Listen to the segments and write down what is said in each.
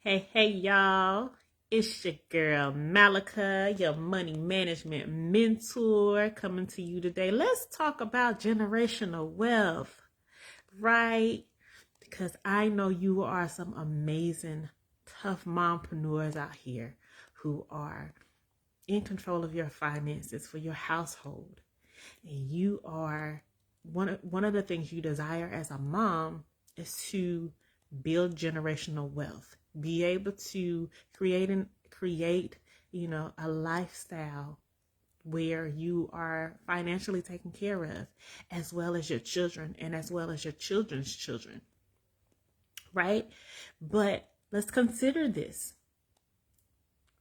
Hey, y'all. It's your girl, Malikah, your money management mentor, coming to you today. Let's talk about generational wealth, right? Because I know you are some amazing, tough mompreneurs out here who are in control of your finances for your household. And you are, one of the things you desire as a mom is to build generational wealth, be able to create a lifestyle where you are financially taken care of, as well as your children and as well as your children's children, right? But let's consider this.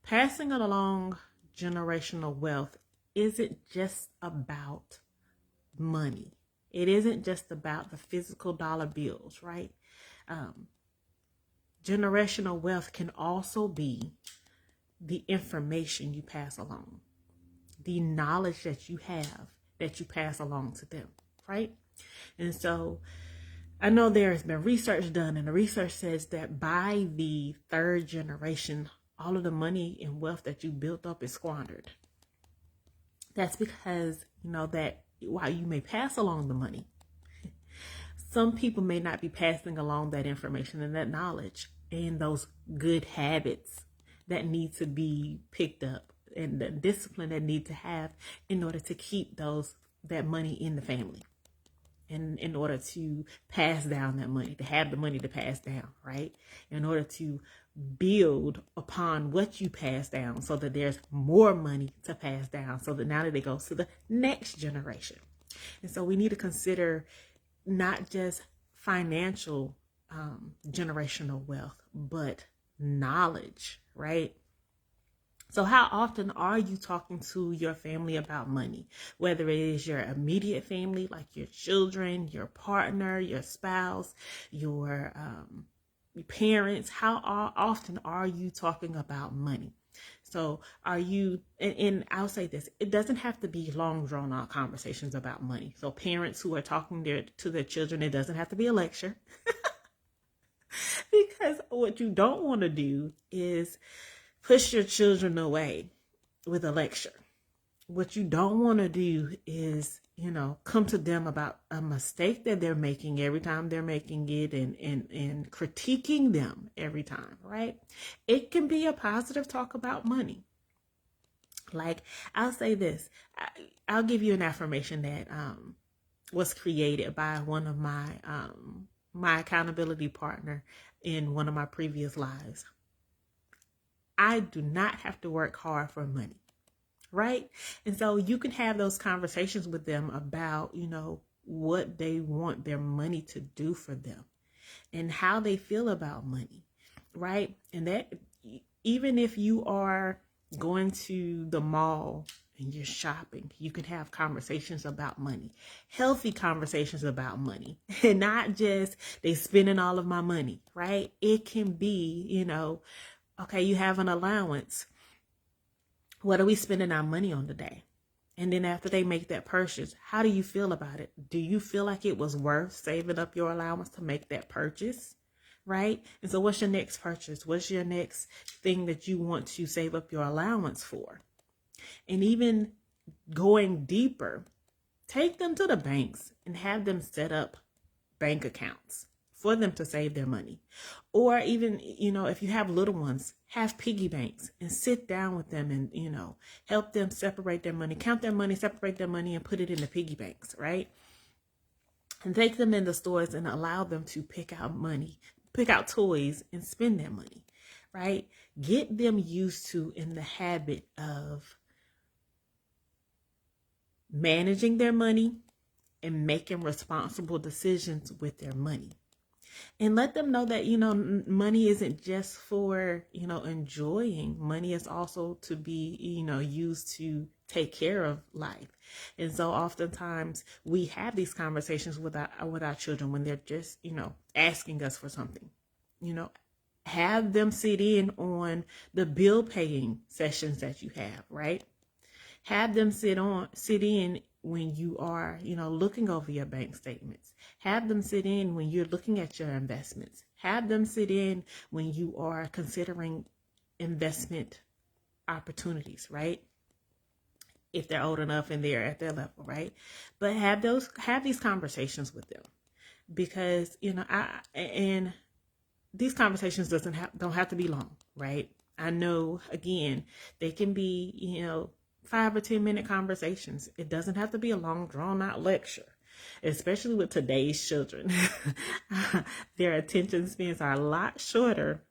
Passing along generational wealth isn't just about money. It isn't just about the physical dollar bills, right? Generational wealth can also be the information you pass along, the knowledge that you have that you pass along to them, right? And so I know there has been research done, and the research says that by the third generation, all of the money and wealth that you built up is squandered. That's because, that while you may pass along the money, some people may not be passing along that information and that knowledge and those good habits that need to be picked up and the discipline that need to have in order to keep that money in the family, and in order to pass down that money, to have the money to pass down, right? In order to build upon what you pass down so that there's more money to pass down, so that now that it goes to the next generation. And so we need to consider not just financial generational wealth, but knowledge, right? So how often are you talking to your family about money? Whether it is your immediate family, like your children, your partner, your spouse, your parents, how often are you talking about money? So are you, and I'll say this, it doesn't have to be long drawn out conversations about money. So parents who are talking to their children, it doesn't have to be a lecture. Because what you don't want to do is push your children away with a lecture. What you don't want to do is, come to them about a mistake that they're making every time they're making it, and critiquing them every time, right? It can be a positive talk about money. Like, I'll say this, I'll give you an affirmation that was created by one of my accountability partner in one of my previous lives. I do not have to work hard for money, right? And so you can have those conversations with them about, what they want their money to do for them and how they feel about money, right? And that, even if you are going to the mall and you're shopping, you can have conversations about money, healthy conversations about money, and not just they spending all of my money, right? It can be, okay, you have an allowance. What are we spending our money on today? And then after they make that purchase, how do you feel about it? Do you feel like it was worth saving up your allowance to make that purchase? Right? And so what's your next purchase? What's your next thing that you want to save up your allowance for? And even going deeper, take them to the banks and have them set up bank accounts for them to save their money. Or even, if you have little ones, have piggy banks and sit down with them and, help them separate their money, count their money, separate their money, and put it in the piggy banks, right? And take them in the stores and allow them to pick out toys and spend their money, right? Get them used to in the habit of managing their money and making responsible decisions with their money. And let them know that, money isn't just for, enjoying. Money is also to be, used to take care of life. And so oftentimes we have these conversations with our children when they're just, asking us for something, have them sit in on the bill paying sessions that you have, right? Have them sit in when you are, looking over your bank statements. Have them sit in when you're looking at your investments. Have them sit in when you are considering investment opportunities, right? If they're old enough and they're at their level, right? But have these conversations with them, because and these conversations don't have to be long, right? I know, again, they can be 5 or 10 minute conversations. It doesn't have to be a long, drawn out lecture, especially with today's children. Their attention spans are a lot shorter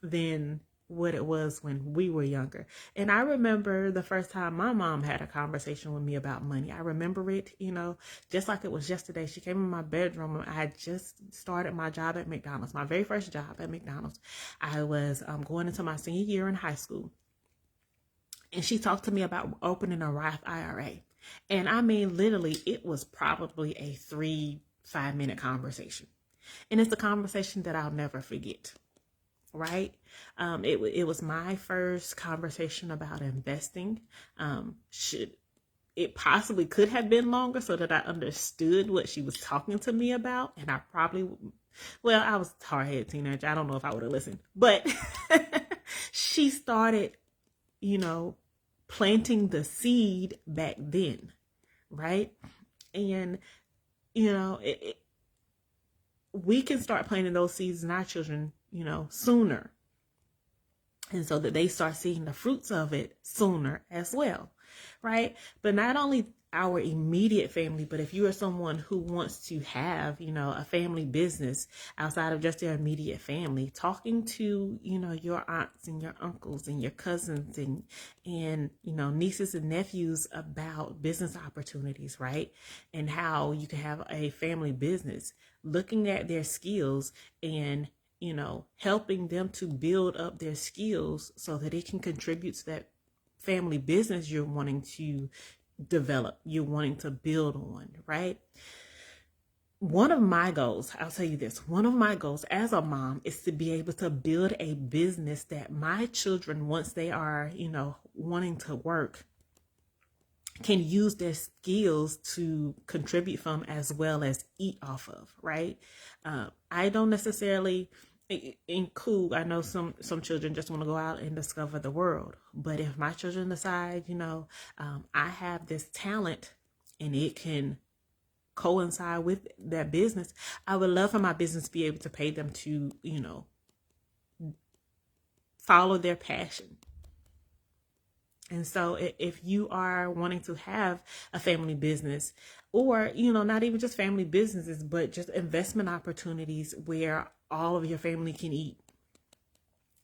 than what it was when we were younger. And I remember the first time my mom had a conversation with me about money. I remember it, just like it was yesterday. She came in my bedroom and I had just started my job at McDonald's, my very first job at McDonald's. I was going into my senior year in high school. And she talked to me about opening a Roth IRA. And I mean, literally, it was probably a 3-5 minute conversation. And it's a conversation that I'll never forget. Right? It was my first conversation about investing. It possibly could have been longer so that I understood what she was talking to me about. And I was a hard-headed teenager. I don't know if I would have listened, but she started, planting the seed back then. Right? And, we can start planting those seeds in our children sooner. And so that they start seeing the fruits of it sooner as well. Right. But not only our immediate family, but if you are someone who wants to have, a family business outside of just their immediate family, talking to, your aunts and your uncles and your cousins and nieces and nephews about business opportunities, right? And how you can have a family business, looking at their skills and helping them to build up their skills so that it can contribute to that family business you're wanting to develop, you're wanting to build on, right? One of my goals, I'll tell you this, one of my goals as a mom is to be able to build a business that my children, once they are, wanting to work, can use their skills to contribute from as well as eat off of, right? I don't necessarily include, I know some children just want to go out and discover the world. But if my children decide, I have this talent and it can coincide with that business, I would love for my business to be able to pay them to, follow their passion. And so if you are wanting to have a family business, or, not even just family businesses, but just investment opportunities where all of your family can eat,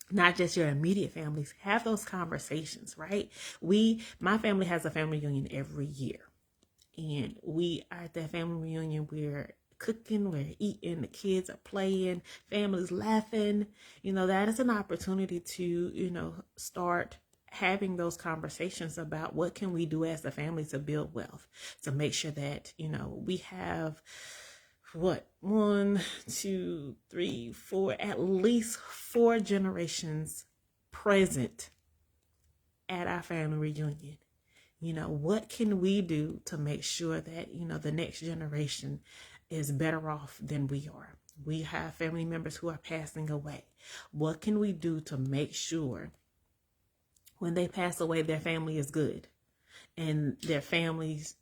not just your immediate families, have those conversations, right? My family has a family reunion every year. And we are at that family reunion. We're cooking, we're eating, the kids are playing, families laughing. That is an opportunity to, start having those conversations about what can we do as a family to build wealth, to make sure that, we have 1, 2, 3, 4, at least 4 generations present at our family reunion. What can we do to make sure that, the next generation is better off than we are? We have family members who are passing away. What can we do to make sure when they pass away, their family is good and their families,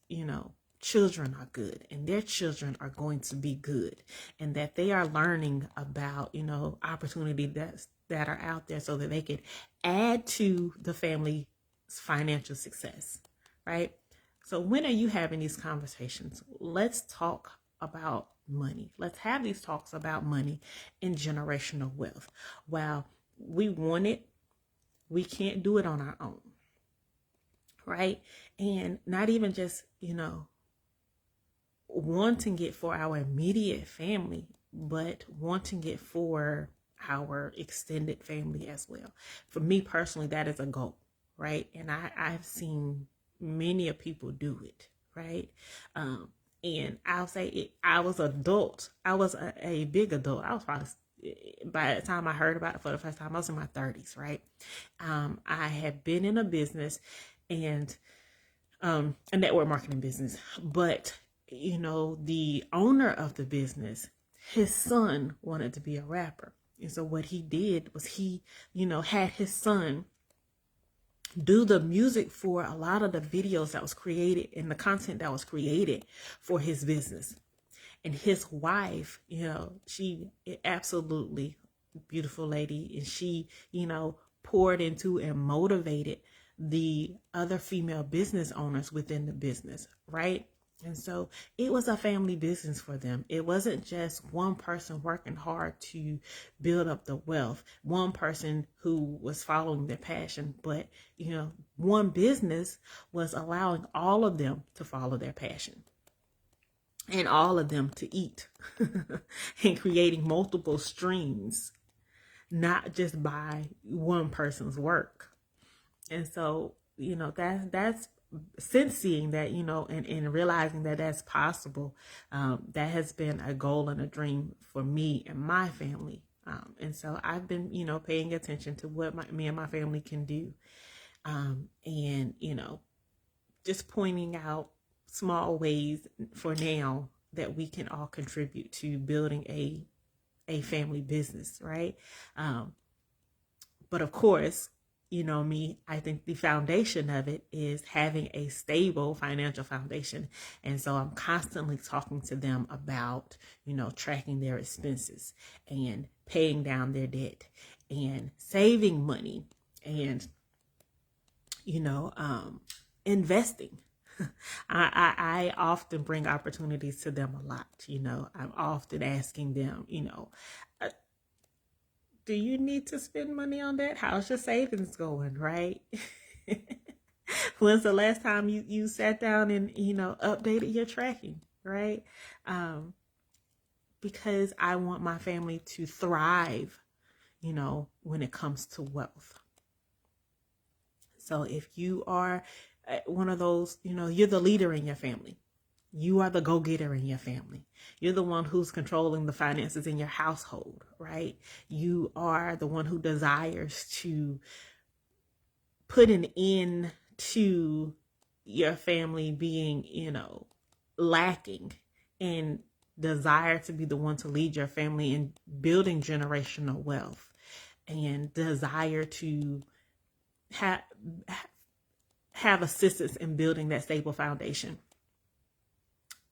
children are good and their children are going to be good, and that they are learning about, opportunity that are out there so that they can add to the family's financial success, right? So when are you having these conversations? Let's talk about money. Let's have these talks about money and generational wealth. While we want it, we can't do it on our own, right? And not even just, wanting it for our immediate family, but wanting it for our extended family as well. For me personally, that is a goal, right? And I've seen many of people do it, right? And I'll say I was adult. I was a big adult. I was probably, by the time I heard about it for the first time, I was in my 30s, right? I had been in a business and a network marketing business, but the owner of the business, his son wanted to be a rapper. And so what he did was he, had his son do the music for a lot of the videos that was created and the content that was created for his business. And his wife, she absolutely beautiful lady, and she, poured into and motivated the other female business owners within the business, right? And so it was a family business for them. It wasn't just one person working hard to build up the wealth, one person who was following their passion, but, one business was allowing all of them to follow their passion and all of them to eat and creating multiple streams, not just by one person's work. And so, that's since seeing that, and realizing that that's possible, that has been a goal and a dream for me and my family. And so I've been, paying attention to what me and my family can do. And, just pointing out small ways for now that we can all contribute to building a family business, right? But of course, me, I think the foundation of it is having a stable financial foundation. And so I'm constantly talking to them about, tracking their expenses and paying down their debt and saving money and, investing. I often bring opportunities to them a lot. I'm often asking them, do you need to spend money on that? How's your savings going, right? When's the last time you sat down and, updated your tracking, right? Because I want my family to thrive, when it comes to wealth. So if you are one of those, you're the leader in your family. You are the go-getter in your family. You're the one who's controlling the finances in your household, right? You are the one who desires to put an end to your family being, lacking, and desire to be the one to lead your family in building generational wealth, and desire to have assistance in building that stable foundation.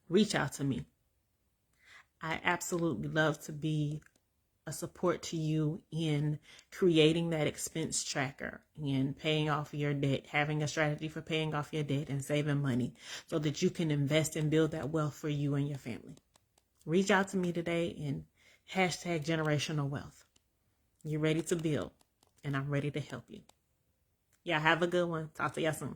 Reach out to me. I absolutely love to be a support to you in creating that expense tracker and paying off your debt, having a strategy for paying off your debt and saving money so that you can invest and build that wealth for you and your family. Reach out to me today and hashtag generational wealth. You're ready to build, and I'm ready to help you. Y'all have a good one. Talk to y'all soon.